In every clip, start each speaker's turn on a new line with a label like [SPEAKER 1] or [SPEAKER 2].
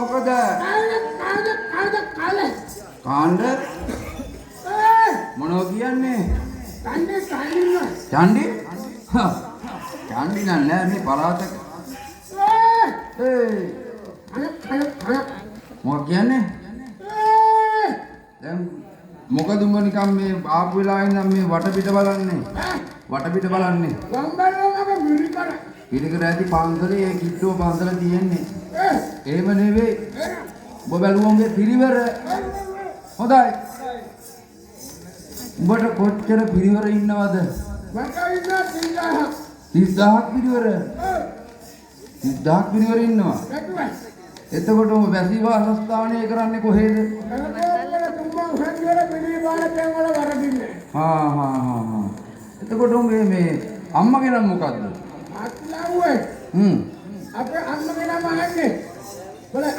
[SPEAKER 1] මොකද? කාණ්ඩ මොනෝ කියන්නේ? චණ්ඩි නෑ මේ පරාතක. මොකක් කියන්නේ? දැන් මොකද උඹ නිකන් මේ ආපු වෙලාවෙ ඉඳන් මේ වටපිට බලන්නේ? වටපිට බලන්නේ. පිළිකර ඇති පන්සලේ ඒ කිට්ටුව පන්සල තියෙන්නේ. එහෙම නෙවෙයි. ඔබ බැලුවොන්ගේ පිරිවර. හොඳයි. උඹට කොච්චර පිරිවර ඉන්නවද?
[SPEAKER 2] මට ඉන්න
[SPEAKER 1] 30000ක් පිරිවර. 30000ක් පිරිවර ඉන්නවා. එතකොට ඔබ වැසි වාසස්ථානය කරන්නේ කොහෙද? එතකොට මේ අම්මගේ නම මොකද්ද?
[SPEAKER 2] අපේ අම්මගේ නම අහන්නේ.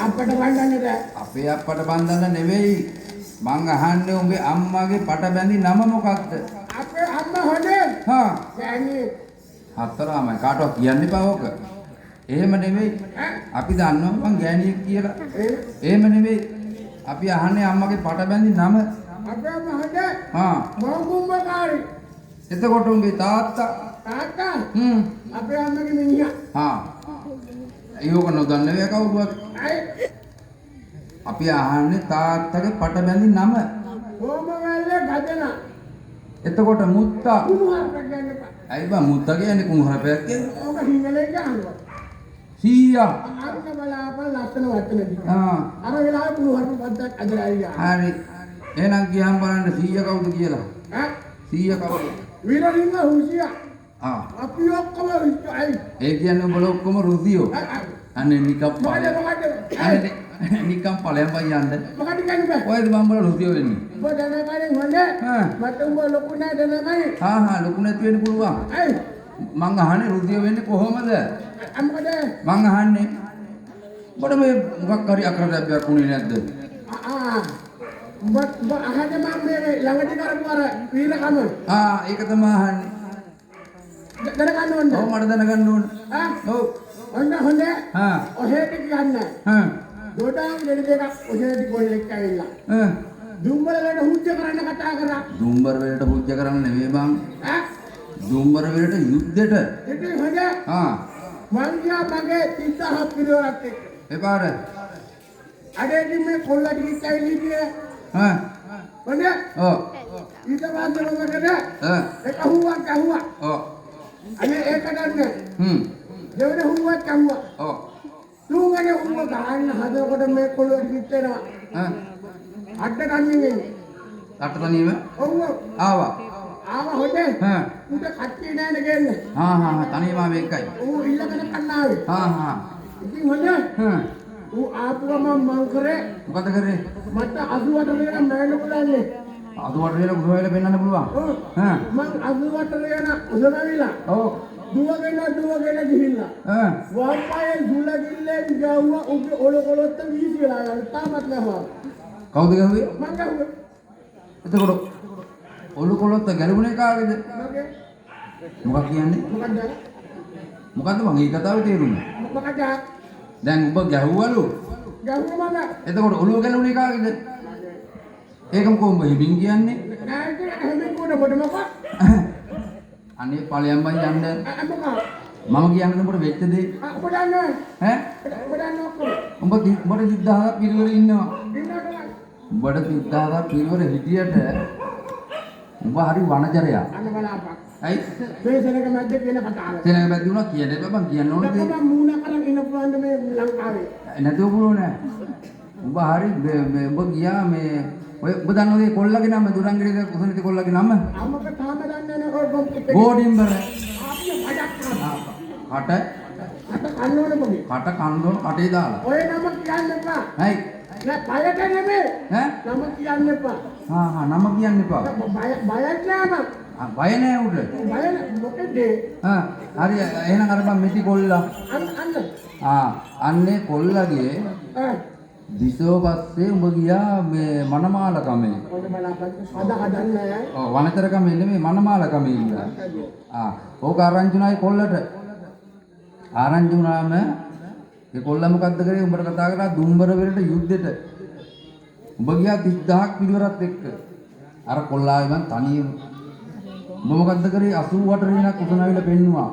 [SPEAKER 2] අපට බඳන්නේ
[SPEAKER 1] අපේ අපට බඳන්න නෙවෙයි. මං අහන්නේ උඹේ අම්මාගේ පට බැඳි නම මොකක්ද?
[SPEAKER 2] අපේ අම්මා හොඳේ. ගෑණි.
[SPEAKER 1] හතරමයි කාටවත් කියන්න එපා ඕක. එහෙම නෙවෙයි. අපි දන්නවා මං ගෑණියෙක් කියලා. එහෙම නෙවෙයි. අපි අහන්නේ අම්මගේ පට බැඳි නම.
[SPEAKER 2] අපේ අම්මා හොඳේ. මංගුම්බකාරී.
[SPEAKER 1] එතකොට උඹේ තාත්තා
[SPEAKER 2] අපේ අම්මගේ මිනිහා.
[SPEAKER 1] ඒක නොදන්න වේ කවුරුවත්. අපි අහන්නේ තාත්තගේ පට බැඳි නම.
[SPEAKER 2] කොමවැල්ලේ ගදන.
[SPEAKER 1] එතකොට මුත්තා.
[SPEAKER 2] කුණුහරුප කියන්න එපා.
[SPEAKER 1] ඇයි බං මුත්තා කියන්නේ කුණුහරුපයක් කියන්නේ?
[SPEAKER 2] ඕක සිංහලෙන් කියනවා.
[SPEAKER 1] සීයා.
[SPEAKER 2] අර බලාපන් ලස්සන වචනදී. අර වෙලාවේ කුණුහරුප පද්දක් අදලා ආවා.
[SPEAKER 1] හරි. එහෙනම් ගියම් බලන්න සීයා කවුද කියලා. සීයා කවුද?
[SPEAKER 2] විරලින්ග හුසියා. අපි ඔක්කොම රුසියයි.
[SPEAKER 1] ඒ කියන්නේ උඹලා ඔක්කොම රුසියෝ. අනේ නිකම් ඵලයන්. අනේ නිකම් ඵලයන් පයියන්ද.
[SPEAKER 2] මොකද කියන්නේ?
[SPEAKER 1] ඔයද මම්බල රුසියෝ වෙන්නේ.
[SPEAKER 2] ඔබ දැනගන්නේ හොඳේ. මට උඹ ලොකු නෑ දැනගන්නේ.
[SPEAKER 1] ලොකු නැති වෙන්න පුළුවන්. මං අහන්නේ රුසියෝ වෙන්නේ කොහොමද?
[SPEAKER 2] මොකද?
[SPEAKER 1] මං අහන්නේ ඔබට මේ මොකක් හරි අකරදැබ්බයක් වුණේ නැද්ද?
[SPEAKER 2] උඹ අහන්නේ මම මේ ළඟදී කරපු අර වීරකම.
[SPEAKER 1] ඒක තමයි අහන්නේ.
[SPEAKER 2] දැනගන්න ඕනේ.
[SPEAKER 1] ඔව් මට දැනගන්න ඕනේ. ඔව්.
[SPEAKER 2] හොඳේ. ඔහෙට කියන්නේ. ගොඩාක් දෙන දෙකක් ඔහෙට කොල්ලෙක් ඇවිල්ලා. දුම්බර වලට හුජ්ජ කරන්න කතා කරා.
[SPEAKER 1] දුම්බර වලට හුජ්ජ කරන්න නෙවෙයි බං. දුම්බර වලට යුද්ධෙට.
[SPEAKER 2] ඉතින් හොඳේ. මං ගියා මගේ 30000 පිරිවරක් එක්ක.
[SPEAKER 1] එපාර.
[SPEAKER 2] අදදී මේ කොල්ලා ටිකක් ඇවිල්ලා ඉන්නේ. හොඳේ.
[SPEAKER 1] ඔව්.
[SPEAKER 2] ඊට පස්සේ මොකද? ඒක අහුවා.
[SPEAKER 1] ඔව්.
[SPEAKER 2] අනේ ඒක දන්නේ. දෙවන හුවා කම්වා.
[SPEAKER 1] ඔව්.
[SPEAKER 2] තුන්වෙනි හුවා ගන්න හදනකොට මේ කොල්ලෝ කිච්චෙනවා. අඩ ගන්නේ.
[SPEAKER 1] අට තනියම?
[SPEAKER 2] ඔව්.
[SPEAKER 1] ආවා
[SPEAKER 2] හොඳේ. උඹ කට්ටිය නෑනේ ගන්නේ.
[SPEAKER 1] තනියම ආවේ එකයි.
[SPEAKER 2] ඌ ඉල්ලගෙන කන්නාවේ. ඉතින් හොඳේ. ඌ ආපුවම මං කරේ.
[SPEAKER 1] මොකද කරේ?
[SPEAKER 2] මට 88 වෙන මෑන පුළන්නේ.
[SPEAKER 1] 88 වෙන ගුරුවරයාලා පෙන්වන්න පුළුවන්.
[SPEAKER 2] මං 88 වෙන උසමවිලා.
[SPEAKER 1] ඔව්.
[SPEAKER 2] දුවගෙන ගිහිල්ලා. වම්පයේ සුලගිල්ලෙන් ගාවුවා උගේ ඔලකොලොත්ත වීසිලා යන තාමත් නැහැ.
[SPEAKER 1] කවුද ගහුවේ?
[SPEAKER 2] මං ගහුවේ.
[SPEAKER 1] එතකොට ඔලකොලොත්ත ගැලුණේ කාගේද?
[SPEAKER 2] මගේ.
[SPEAKER 1] මොකක් කියන්නේ? මොකද්ද මං ඒ කතාවේ තේරුම?
[SPEAKER 2] මොකද?
[SPEAKER 1] දැන් ඔබ ගැහුවලු.
[SPEAKER 2] ගැහුවා මම.
[SPEAKER 1] එතකොට ඔලුව ගැලුණේ කාගේද? ඒකම කොහොමද හිමින් කියන්නේ?
[SPEAKER 2] නෑ ඒක හැමෙන් කොහොමද මොකක්?
[SPEAKER 1] අනේ ඵලයන් බයි යන්න.
[SPEAKER 2] මොකක්?
[SPEAKER 1] මම කියන්නේ උඹට වෙච්ච දේ.
[SPEAKER 2] ඔබ දන්නේ? ඔබ දන්නේ ඔක්කොම.
[SPEAKER 1] උඹට 30000ක් පිරිවර ඉන්නවා.
[SPEAKER 2] ඉන්නවද?
[SPEAKER 1] උඹට 30000ක් පිරිවර හිටියට උඹ හරි වනජරයා.
[SPEAKER 2] අන්න බලපන්.
[SPEAKER 1] ඇයි?
[SPEAKER 2] මේ සෙනග මැද්ද කියන කතාව.
[SPEAKER 1] සෙනග මැද්ද උනා කියන්නේ බබන් කියන්න ඕනේ දේ.
[SPEAKER 2] මම මූණ කරන් ඉන්න පුළුවන් මේ ලංකාවේ.
[SPEAKER 1] නැතුව පුළුවන් නෑ. උඹ හරි උඹ ගියා මේ ඔය ඔබ දන්නවද මේ කොල්ලගේ නම දුරංගිරිද කුසනිත කොල්ලගේ නම?
[SPEAKER 2] අම්මක තාම දන්නේ නැහැ ඔය බොම් කිප්පේ.
[SPEAKER 1] බෝඩිම්බර.
[SPEAKER 2] ආපිය බඩක් කරා.
[SPEAKER 1] කට
[SPEAKER 2] කන්න ඕනේ මොකද?
[SPEAKER 1] කට කන්නෝ කටේ දාලා.
[SPEAKER 2] ඔය නම කියන්න එපා.
[SPEAKER 1] ඇයි?
[SPEAKER 2] නෑ බයට නෙමෙයි. නම කියන්න එපා.
[SPEAKER 1] නම කියන්න එපා.
[SPEAKER 2] බයක් නෑ මම.
[SPEAKER 1] බය නෑ උඩ.
[SPEAKER 2] බය මොකද?
[SPEAKER 1] හරි එහෙනම් අර මම මෙටි කොල්ලා.
[SPEAKER 2] අන්න.
[SPEAKER 1] අන්නේ කොල්ලගේ දිසෝ පස්සේ උඹ ගියා මේ මනමාල කමේ.
[SPEAKER 2] ඔන්න බලපන් සදා හදන්නේ.
[SPEAKER 1] වනතර කමේ නෙමෙයි මනමාල කමේ ඉඳලා. ඕක ආරංචි උනායි කොල්ලට. ආරංචි වුණාම ඒ කොල්ලා මොකද්ද කරේ උඹට කතා කරා දුම්බර වෙලට යුද්ධෙට. උඹ ගියා 30000ක් පිළිවරත් එක්ක. අර කොල්ලාගේ මං තනියම. උඹ මොකද්ද කරේ 88 රිණක් උසමවිල පෙන්නුවා.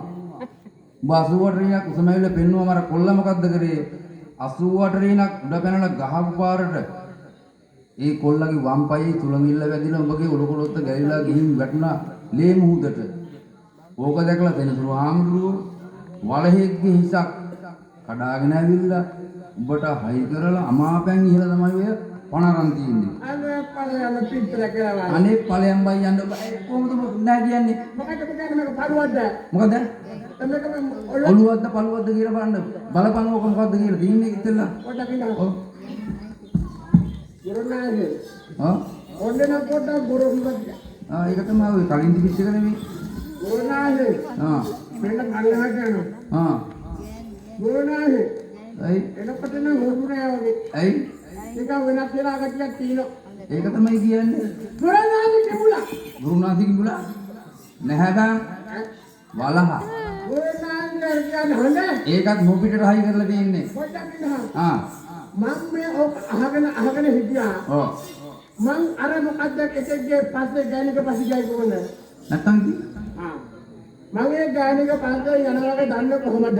[SPEAKER 1] උඹ 88 රිණක් උසමවිල පෙන්නුවා මර කොල්ලා මොකද්ද කරේ 88 රිණක් උඩ පැනලා ගහපු පාරට ඒ කොල්ලගේ වම් පායේ තුලඟිල්ල වැදිලා උඹගේ ඔලකොලොත්ත ගැලිලා ගිහින් වැටුණා ලේ මුහුදට. ඕක දැකලා දෙනසුරු ආම්දුරු වලහෙක්ගේ හිසක් කඩාගෙන ඇවිල්ලා උඹට හයි කරලා අමාපැන් ඉහළ තමයි ඔය පණ අරන් තියෙන්නේ.
[SPEAKER 2] අනේ ඵලයන් පිටර කියලා.
[SPEAKER 1] අනේ ඵලයන් බයි යන්න කොහොමද නෑ කියන්නේ?
[SPEAKER 2] මොකද මේක පළුවද්ද?
[SPEAKER 1] මොකද?
[SPEAKER 2] මේක
[SPEAKER 1] ඔළුවද්ද පළුවද්ද කියලා බලන්න. බලපන් ඕක මොකද්ද කියලා දීන්නේ ඉතින්ලා.
[SPEAKER 2] පොඩ්ඩක් ඉන්න. ඔව්. ගුරුනාගේ.
[SPEAKER 1] ආ?
[SPEAKER 2] ඔන්න පොඩ්ඩක් ගුරුනාගේ.
[SPEAKER 1] ඒක තමයි ඔය කලින් තිබිච්ච එක නෙමෙයි.
[SPEAKER 2] ගුරුනාගේ. මෙන්න කල්ලාට යනවා. ගුරුනාගේ.
[SPEAKER 1] ඇයි?
[SPEAKER 2] එනකොට නම් හොරුනේ වගේ.
[SPEAKER 1] ඇයි?
[SPEAKER 2] ඒක වෙනස් වෙලා ගතියක් තියෙනවා.
[SPEAKER 1] ඒක තමයි කියන්නේ.
[SPEAKER 2] ගුරුනාගේ කිඹුලා.
[SPEAKER 1] ගුරුනාගේ කිඹුලා? නැහැ බං. වලහ.
[SPEAKER 2] ගුරුනාගේ කියන්නේ හොඳ.
[SPEAKER 1] ඒකත් මොපිටට හයි කරලා තියෙන්නේ.
[SPEAKER 2] පොඩ්ඩක් ඉන්න. මම මේ ඔක අහගෙන හිටියා.
[SPEAKER 1] ඔව්.
[SPEAKER 2] මං අර මොකද්ද එකෙක්ගේ පස්සේ ගෑනික පස්සේ ගියයි කොහොමද?
[SPEAKER 1] නැත්තම් කි?
[SPEAKER 2] මම ඒ ගෑනික පස්සේ යනවාගේ දන්නේ කොහොමද?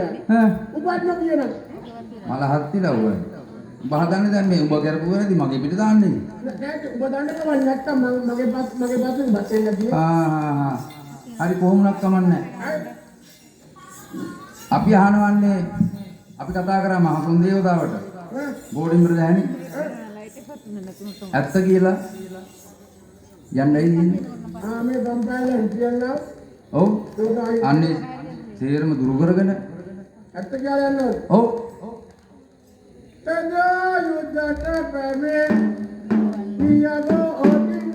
[SPEAKER 2] උපත් නොකියන.
[SPEAKER 1] මල හත්තිලා උඹ. උඹ හදන්නේ දැන් මේ උඹ කරපු වෙලදී මගේ පිට දාන්නේ.
[SPEAKER 2] නෑ උඹ දන්නේ කොහොමද නැත්තම් මගේ පස්සේ බස් එන්න දියේ.
[SPEAKER 1] හරි කොහොමවත් කමන්නේ. අපි අහනවන්නේ අපි කතා කරා මහතුන් දේවතාවට. බෝඩින් වල දැහනේ. ඇත්ත කියලා යන්නයි ඉන්නේ.
[SPEAKER 2] මේ බම්පායලා හිටියනවා.
[SPEAKER 1] ඔව්. අන්නේ සේරම දුරු කරගෙන
[SPEAKER 2] ඇත්ත කියලා යනවා.
[SPEAKER 1] ඔව්.
[SPEAKER 2] තදා යුද්ධට පැමේ පියවෝ ඔටින්